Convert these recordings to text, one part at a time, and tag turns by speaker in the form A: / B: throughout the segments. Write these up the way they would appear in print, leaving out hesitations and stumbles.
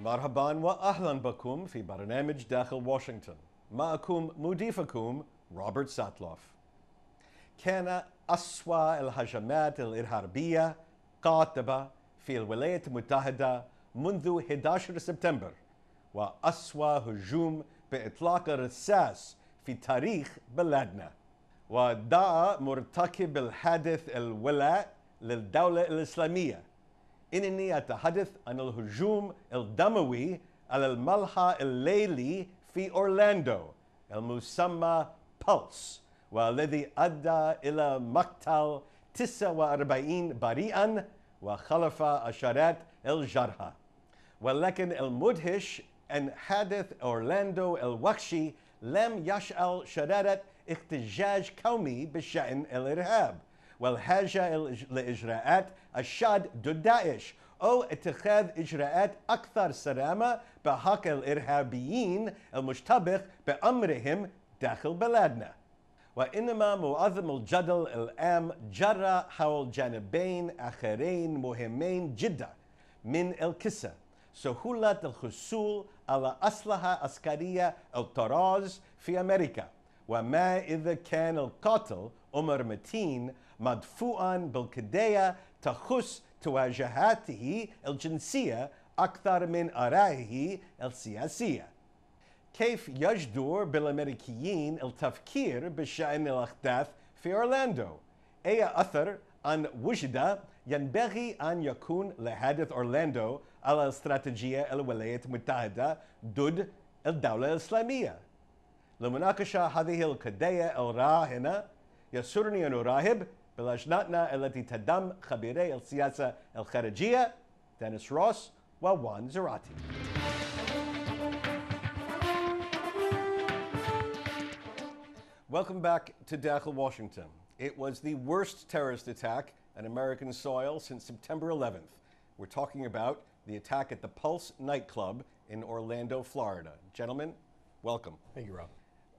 A: مرحبا وأهلا بكم في برنامج داخل واشنطن. معكم مضيفكم روبرت ساتلوف. كان أسوأ الهجمات الإرهابية قاطبة في الولايات المتحدة منذ 11 سبتمبر، وأسوأ هجوم بإطلاق الرصاص في تاريخ بلادنا. ودعا مرتكب الحادث الولاء للدولة الإسلامية. إنني أتحدث عن الهجوم الدموي على الملهى الليلي في أورلاندو المسمى بلس، والذي أدى إلى مقتل 49 بريئا وخلف عشرات الجرحى. ولكن المدهش أن حادث أورلاندو الوحشي لم يشعل شرارة احتجاج قومي بشأن الإرهاب والحاجة لإجراءات الشد ضد داعش أو اتخاذ إجراءات أكثر صرامة بحق الإرهابيين المشتبه بأمرهم داخل بلادنا. وإنما معظم الجدل الآن جرى حول جانبين آخرين مهمين جدا من القصة: سهولة الحصول على أسلحة عسكرية الطراز في أمريكا، وما إذا كان القاتل عمر متين مدفوعا بالقضية تخص توجهاته الجنسية أكثر من آرائه السياسية. كيف يجدر بالأمريكيين التفكير بشأن الأحداث في أورلاندو؟ أي أثر أن وجد ينبغي أن يكون لحادث أورلاندو على استراتيجية الولايات المتحدة ضد الدولة الإسلامية؟ لمناقشة هذه القضية الراهنة يسرني أن أرحب بلجنتنا التي تضم خبيري السياسة الخارجية دينيس روس ووان زراتي. Welcome back to Dakhel, Washington. It was the worst terrorist attack on American soil since September 11th. We're talking about the attack at the Pulse nightclub in Orlando, Florida. Gentlemen, welcome.
B: Thank you, Rob.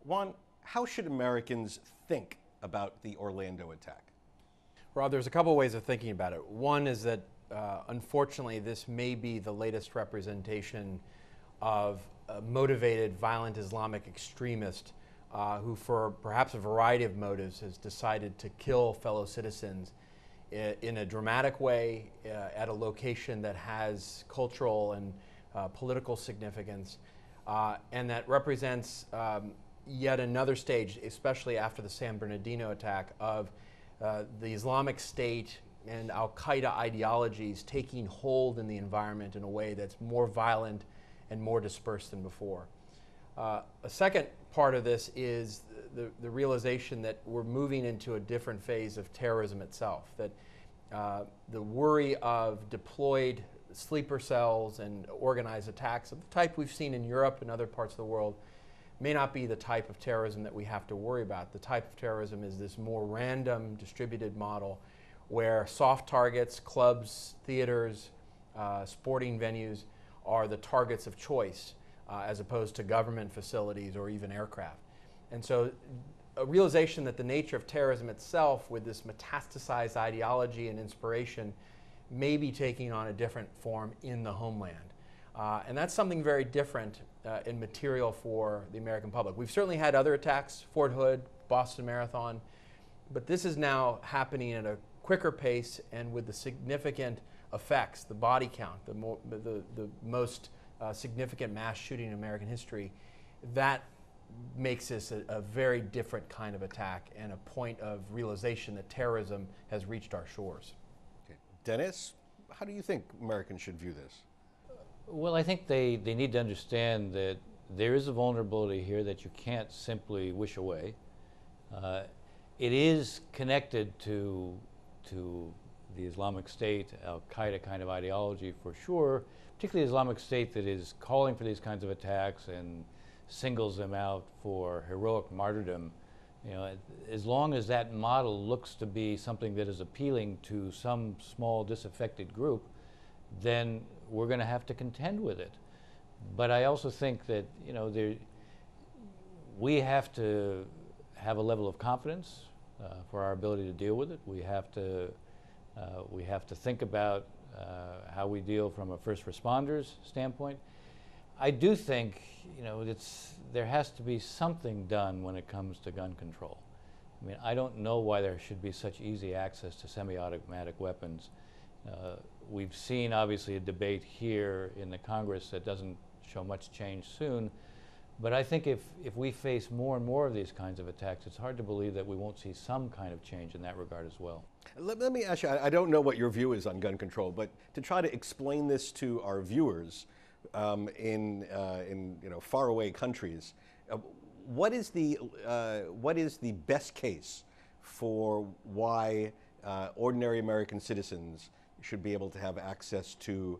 A: Juan, how should Americans think about the Orlando attack?
B: Rob, there's a couple ways of thinking about it. One is that, unfortunately, this may be the latest representation of a motivated, violent Islamic extremist who, for perhaps a variety of motives, has decided to kill fellow citizens in a dramatic way at a location that has cultural and political significance, and that represents yet another stage, especially after the San Bernardino attack, of the Islamic State and Al-Qaeda ideologies taking hold in the environment in a way that's more violent and more dispersed than before. A second part of this is the realization that we're moving into a different phase of terrorism itself, that the worry of deployed sleeper cells and organized attacks of the type we've seen in Europe and other parts of the world may not be the type of terrorism that we have to worry about. The type of terrorism is this more random, distributed model where soft targets, clubs, theaters, sporting venues are the targets of choice as opposed to government facilities or even aircraft. And so a realization that the nature of terrorism itself, with this metastasized ideology and inspiration, may be taking on a different form in the homeland. And that's something very different in material for the American public. We've certainly had other attacks, Fort Hood, Boston Marathon, but this is now happening at a quicker pace and with the significant effects, the body count, the most significant mass shooting in American history. That makes this a very different kind of attack and a point of realization that terrorism has reached our shores.
A: Okay. Dennis, how do you think Americans should view this?
C: Well, I think they need to understand that there is a vulnerability here that you can't simply wish away. It is connected to the Islamic State, Al-Qaeda kind of ideology for sure, particularly the Islamic State that is calling for these kinds of attacks and singles them out for heroic martyrdom. You know, as long as that model looks to be something that is appealing to some small disaffected group, then we're going to have to contend with it. But I also think that, you know, we have to have a level of confidence for our ability to deal with it. We have to think about how we deal from a first responders standpoint. I do think, there has to be something done when it comes to gun control. I mean, I don't know why there should be such easy access to semi-automatic weapons. We've seen, obviously, a debate here in the Congress that doesn't show much change soon. But I think if we face more and more of these kinds of attacks, it's hard to believe that we won't see some kind of change in that regard as well.
A: Let me ask you, I don't know what your view is on gun control, but to try to explain this to our viewers in faraway countries, what is the best case for why ordinary American citizens should be able to have access to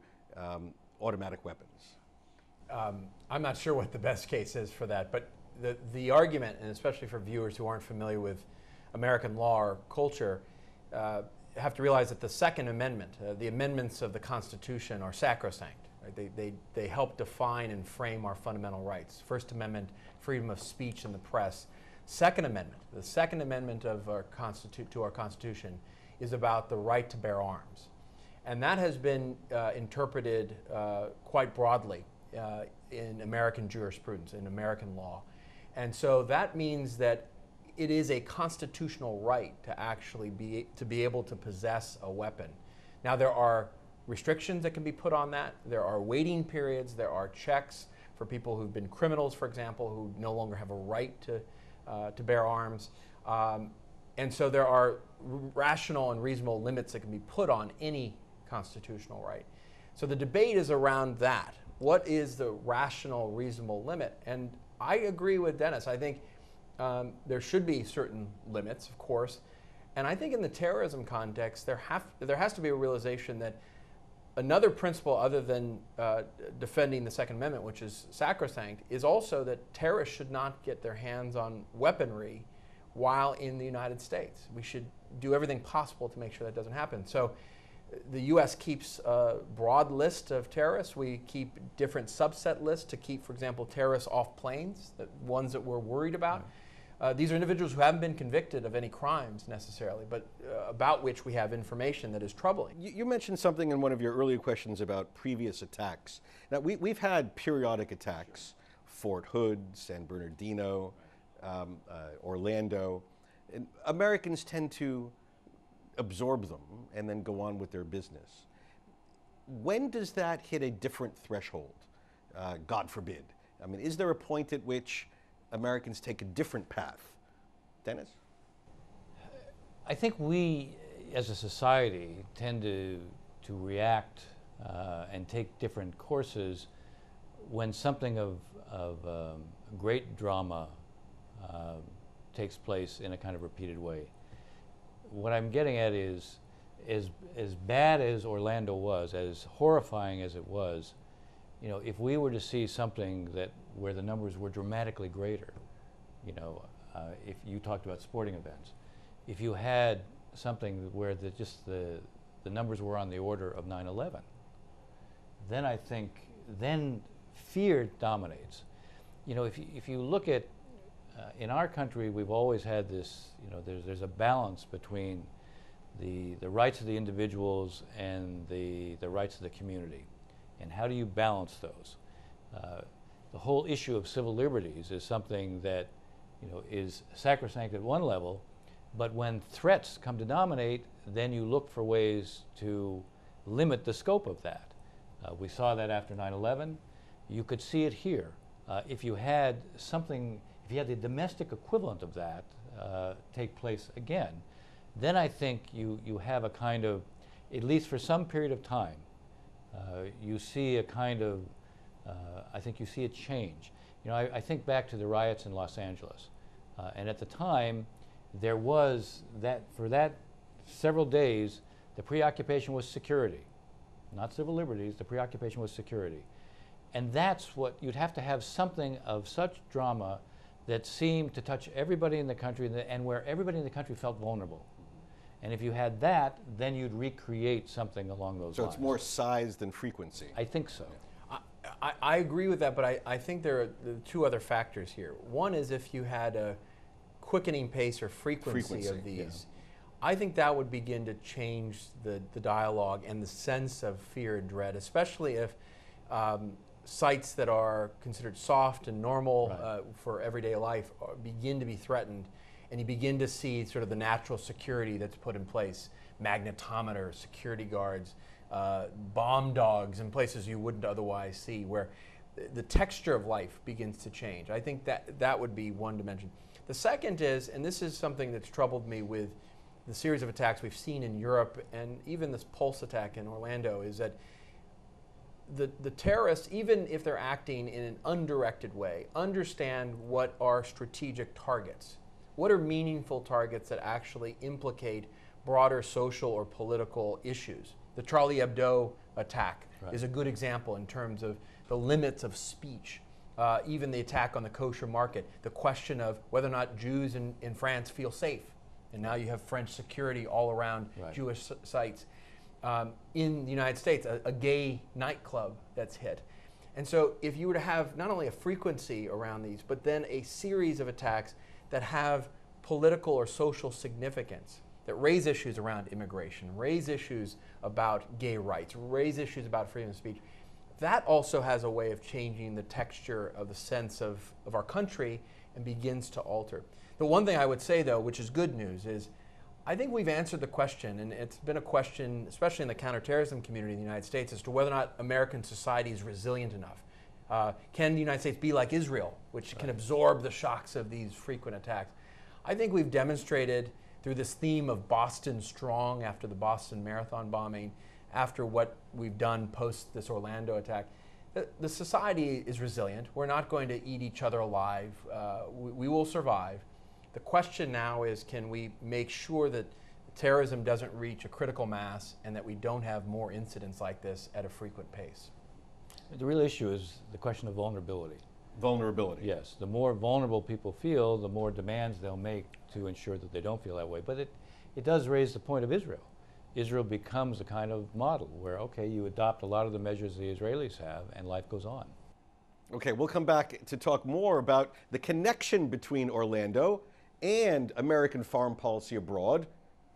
A: automatic weapons?
B: I'm not sure what the best case is for that, but the argument, and especially for viewers who aren't familiar with American law or culture, have to realize that the Second Amendment, the amendments of the Constitution, are sacrosanct. Right? They help define and frame our fundamental rights. First Amendment, freedom of speech and the press. Second Amendment, the Second Amendment of to our Constitution, is about the right to bear arms. And that has been interpreted quite broadly in American jurisprudence, in American law. And so that means that it is a constitutional right to actually be able to possess a weapon. Now, there are restrictions that can be put on that. There are waiting periods. There are checks for people who've been criminals, for example, who no longer have a right to bear arms. And so there are rational and reasonable limits that can be put on any constitutional right. So the debate is around that. What is the rational, reasonable limit? And I agree with Dennis. I think there should be certain limits, of course. And I think in the terrorism context, there has to be a realization that another principle other than defending the Second Amendment, which is sacrosanct, is also that terrorists should not get their hands on weaponry while in the United States. We should do everything possible to make sure that doesn't happen. So the U.S. keeps a broad list of terrorists. We keep different subset lists to keep, for example, terrorists off planes, ones that we're worried about. These are individuals who haven't been convicted of any crimes necessarily, but about which we have information that is troubling.
A: You mentioned something in one of your earlier questions about previous attacks. Now, we've had periodic attacks, Fort Hood, San Bernardino, Orlando. And Americans tend to absorb them and then go on with their business. When does that hit a different threshold? God forbid. I mean, is there a point at which Americans take a different path? Dennis?
C: I think we, as a society, tend to react and take different courses when something of great drama takes place in a kind of repeated way. What I'm getting at is, as bad as Orlando was, as horrifying as it was, if we were to see something where the numbers were dramatically greater, if you talked about sporting events, if you had something where the numbers were on the order of 9/11, then I think fear dominates. If you look at in our country, we've always had this, there's a balance between the rights of the individuals and the rights of the community. And how do you balance those? The whole issue of civil liberties is something that is sacrosanct at one level, but when threats come to dominate, then you look for ways to limit the scope of that. We saw that after 9/11. You could see it here. If you had the domestic equivalent of that take place again, then I think you have a kind of, at least for some period of time, you see a kind of, I think you see a change. I think back to the riots in Los Angeles, and at the time, there was for that several days, the preoccupation was security, not civil liberties. The preoccupation was security, and that's what you'd have to have, something of such drama that seemed to touch everybody in the country and where everybody in the country felt vulnerable. And if you had that, then you'd recreate something along those lines.
A: So it's more size than frequency.
C: I think so.
B: I agree with that, but I think there are two other factors here. One is if you had a quickening pace or frequency of these, I think that would begin to change the dialogue and the sense of fear and dread, especially if sites that are considered soft and normal
C: Right.
B: for everyday life begin to be threatened, and you begin to see sort of the natural security that's put in place, magnetometers, security guards, bomb dogs in places you wouldn't otherwise see, where the texture of life begins to change. I think that would be one dimension. The second is, and this is something that's troubled me with the series of attacks we've seen in Europe and even this Pulse attack in Orlando, is that the terrorists, even if they're acting in an undirected way, understand what are strategic targets. What are meaningful targets that actually implicate broader social or political issues? The Charlie Hebdo attack is a good example in terms of the limits of speech. Even the attack on the kosher market, the question of whether or not Jews in France feel safe. And now you have French security all around Jewish sites. In the United States, a gay nightclub that's hit. And so if you were to have not only a frequency around these, but then a series of attacks that have political or social significance, that raise issues around immigration, raise issues about gay rights, raise issues about freedom of speech, that also has a way of changing the texture of the sense of our country and begins to alter. The one thing I would say, though, which is good news, is I think we've answered the question, and it's been a question, especially in the counterterrorism community in the United States, as to whether or not American society is resilient enough. Can the United States be like Israel, which can absorb the shocks of these frequent attacks? I think we've demonstrated through this theme of Boston strong after the Boston Marathon bombing, after what we've done post this Orlando attack, the society is resilient. We're not going to eat each other alive. We will survive. The question now is, can we make sure that terrorism doesn't reach a critical mass and that we don't have more incidents like this at a frequent pace?
C: The real issue is the question of vulnerability.
A: Vulnerability.
C: Yes, the more vulnerable people feel, the more demands they'll make to ensure that they don't feel that way. But it does raise the point of Israel. Israel becomes a kind of model where, okay, you adopt a lot of the measures the Israelis have and life goes on.
A: Okay, we'll come back to talk more about the connection between Orlando and American foreign policy abroad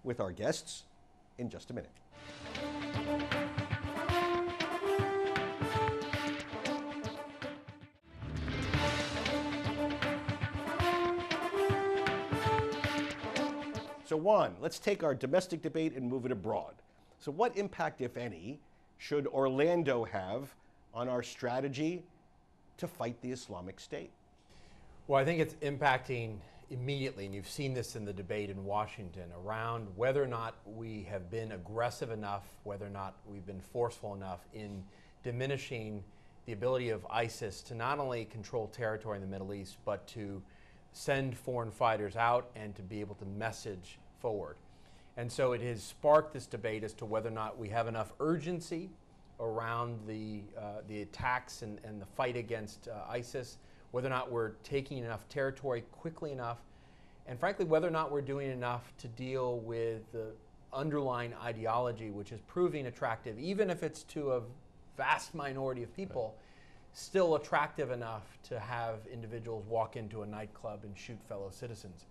A: with our guests in just a minute. So Juan, let's take our domestic debate and move it abroad. So what impact, if any, should Orlando have on our strategy to fight the Islamic State?
B: Well, I think it's impacting immediately, and you've seen this in the debate in Washington, around whether or not we have been aggressive enough, whether or not we've been forceful enough in diminishing the ability of ISIS to not only control territory in the Middle East, but to send foreign fighters out and to be able to message forward. And so it has sparked this debate as to whether or not we have enough urgency around the attacks and the fight against ISIS, whether or not we're taking enough territory quickly enough, and frankly, whether or not we're doing enough to deal with the underlying ideology, which is proving attractive, even if it's to a vast minority of people, still attractive enough to have individuals walk into a nightclub and shoot fellow citizens.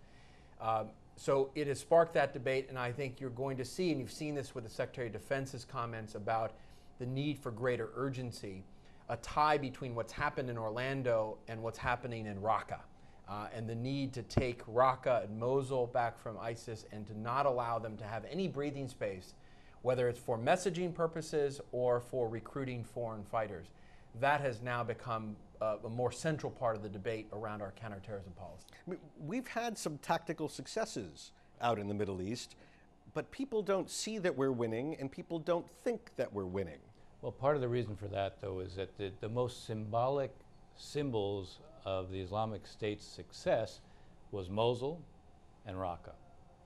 B: So it has sparked that debate, and I think you're going to see, and you've seen this with the Secretary of Defense's comments about the need for greater urgency, a tie between what's happened in Orlando and what's happening in Raqqa, and the need to take Raqqa and Mosul back from ISIS and to not allow them to have any breathing space, whether it's for messaging purposes or for recruiting foreign fighters. That has now become a more central part of the debate around our counterterrorism policy.
A: I mean, we've had some tactical successes out in the Middle East, but people don't see that we're winning, and people don't think that we're winning.
C: Well, part of the reason for that, though, is that the most symbolic symbols of the Islamic State's success was Mosul and Raqqa.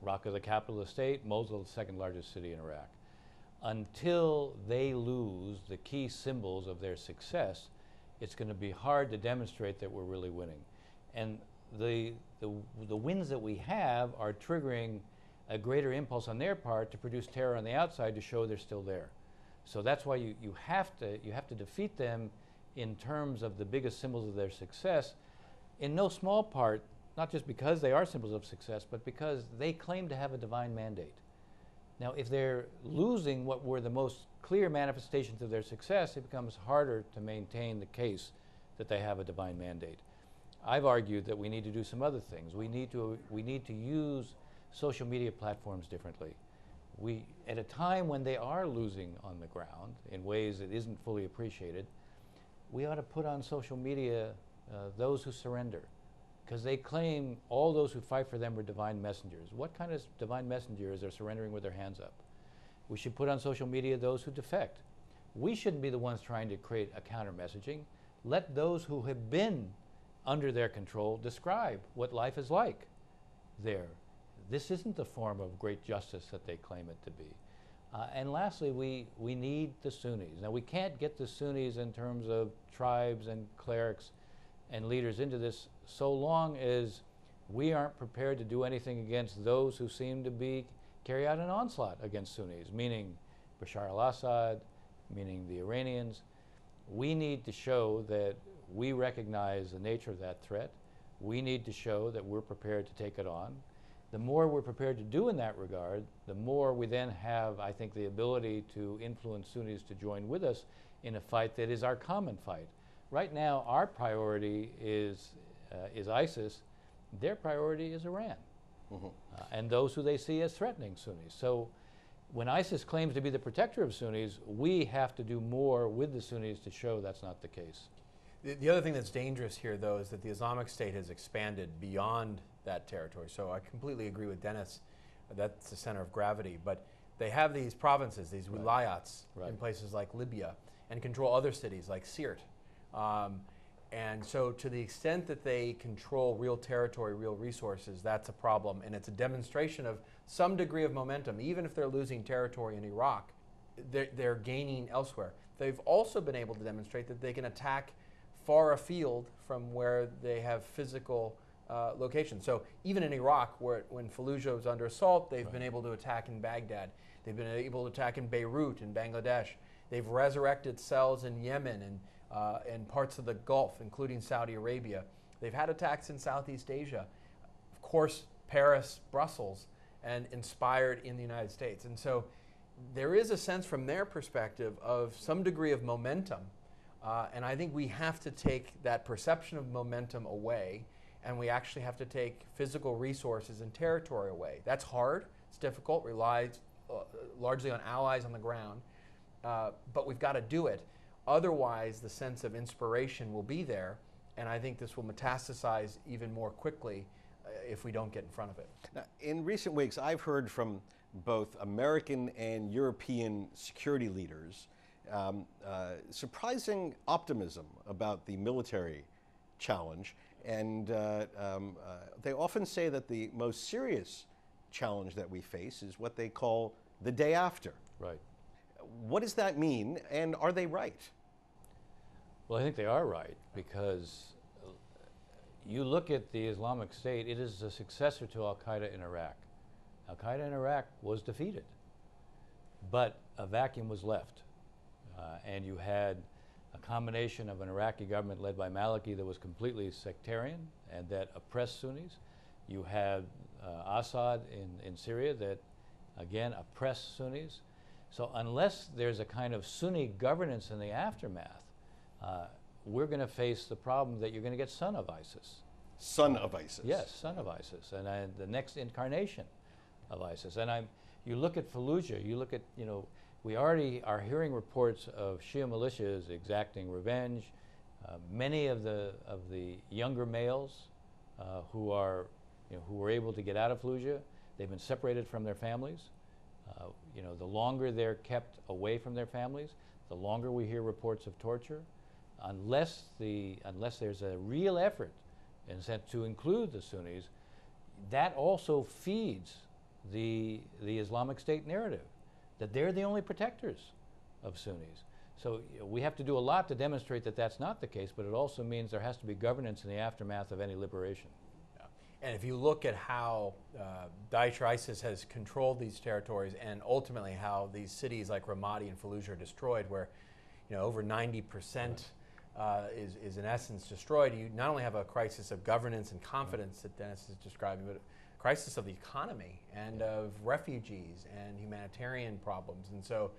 C: Raqqa, the capital of the state, Mosul, the second largest city in Iraq. Until they lose the key symbols of their success, it's going to be hard to demonstrate that we're really winning. And the wins that we have are triggering a greater impulse on their part to produce terror on the outside to show they're still there. So that's why you have to defeat them in terms of the biggest symbols of their success, in no small part, not just because they are symbols of success, but because they claim to have a divine mandate. Now, if they're losing what were the most clear manifestations of their success, it becomes harder to maintain the case that they have a divine mandate. I've argued that we need to do some other things. We need to use social media platforms differently. At a time when they are losing on the ground in ways that isn't fully appreciated, we ought to put on social media those who surrender, because they claim all those who fight for them are divine messengers. What kind of divine messengers are surrendering with their hands up? We should put on social media those who defect. We shouldn't be the ones trying to create a counter messaging. Let those who have been under their control describe what life is like there. This isn't the form of great justice that they claim it to be. And lastly, we need the Sunnis. Now, we can't get the Sunnis in terms of tribes and clerics and leaders into this so long as we aren't prepared to do anything against those who seem to carry out an onslaught against Sunnis, meaning Bashar al-Assad, meaning the Iranians. We need to show that we recognize the nature of that threat. We need to show that we're prepared to take it on. The more we're prepared to do in that regard, the more we then have, I think, the ability to influence Sunnis to join with us in a fight that is our common fight. Right now, our priority is ISIS. Their priority is Iran, and those who they see as threatening Sunnis. So when ISIS claims to be the protector of Sunnis, we have to do more with the Sunnis to show that's not the case.
B: The other thing that's dangerous here, though, is that the Islamic State has expanded beyond that territory. So I completely agree with Dennis. That's the center of gravity. But they have these provinces, these wilayats, in places like Libya, and control other cities like Sirte. And so to the extent that they control real territory, real resources, that's a problem. And it's a demonstration of some degree of momentum. Even if they're losing territory in Iraq, they're gaining elsewhere. They've also been able to demonstrate that they can attack far afield from where they have physical locations. So even in Iraq, when Fallujah was under assault, they've been able to attack in Baghdad. They've been able to attack in Beirut, in Bangladesh. They've resurrected cells in Yemen and parts of the Gulf, including Saudi Arabia. They've had attacks in Southeast Asia. Of course, Paris, Brussels, and inspired in the United States. And so there is a sense from their perspective of some degree of momentum. And I think we have to take that perception of momentum away, and we actually have to take physical resources and territory away. That's hard, it's difficult, relies largely on allies on the ground, but we've got to do it. Otherwise, the sense of inspiration will be there, and I think this will metastasize even more quickly if we don't get in front of it.
A: Now, in recent weeks, I've heard from both American and European security leaders surprising optimism about the military challenge, and they often say that the most serious challenge that we face is what they call the day after.
C: Right.
A: What does that mean, and are they right?
C: Well, I think they are right, because you look at the Islamic State, it is a successor to Al-Qaeda in Iraq. Al-Qaeda in Iraq was defeated, but a vacuum was left. And you had a combination of an Iraqi government led by Maliki that was completely sectarian and that oppressed Sunnis. You had Assad in Syria that, again, oppressed Sunnis. So unless there's a kind of Sunni governance in the aftermath, we're going to face the problem that you're going to get son of ISIS.
A: Son of ISIS?
C: Yes, son of ISIS, and the next incarnation of ISIS. And you look at Fallujah, you look at, we already are hearing reports of Shia militias exacting revenge. Many of the younger males who were able to get out of Fallujah, they've been separated from their families. The longer they're kept away from their families, the longer we hear reports of torture. Unless there's a real effort to include the Sunnis, that also feeds the Islamic State narrative, that they're the only protectors of Sunnis. So we have to do a lot to demonstrate that that's not the case, but it also means there has to be governance in the aftermath of any liberation.
B: And if you look at how Daesh or ISIS has controlled these territories, and ultimately how these cities like Ramadi and Fallujah are destroyed, where over 90% is in essence destroyed, you not only have a crisis of governance and confidence that Dennis is describing, but crisis of the economy and of refugees and humanitarian problems. And so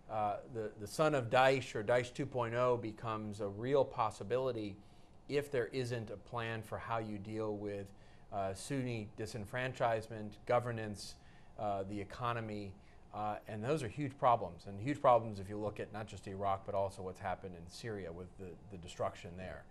B: the son of Daesh, or Daesh 2.0, becomes a real possibility if there isn't a plan for how you deal with Sunni disenfranchisement, governance, the economy, and those are huge problems. And huge problems if you look at not just Iraq, but also what's happened in Syria with the destruction there.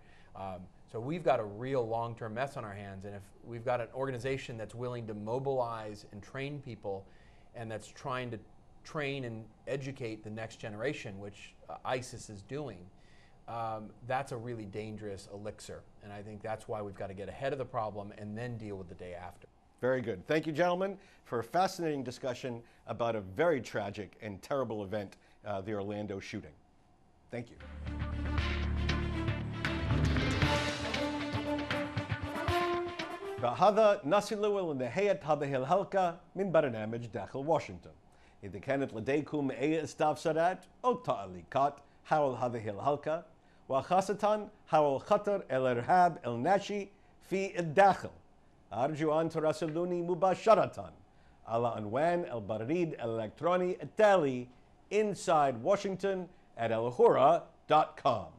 B: So we've got a real long-term mess on our hands, and if we've got an organization that's willing to mobilize and train people, and that's trying to train and educate the next generation, which ISIS is doing, that's a really dangerous elixir. And I think that's why we've got to get ahead of the problem and then deal with the day after.
A: Very good. Thank you, gentlemen, for a fascinating discussion about a very tragic and terrible event, the Orlando shooting. Thank you. بهذا نصل إلى نهاية هذه الحلقة من برنامج داخل واشنطن. إذا كانت لديكم أي استفسارات أو تعليقات حول هذه الحلقة، وخاصة حول خطر الإرهاب الناشئ في الداخل، أرجو أن تراسلوني مباشرة على عنوان البريد الإلكتروني التالي insidewashington@alhurra.com.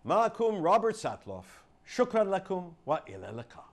A: معكم روبرت ساتلوف. شكرا لكم وإلى اللقاء.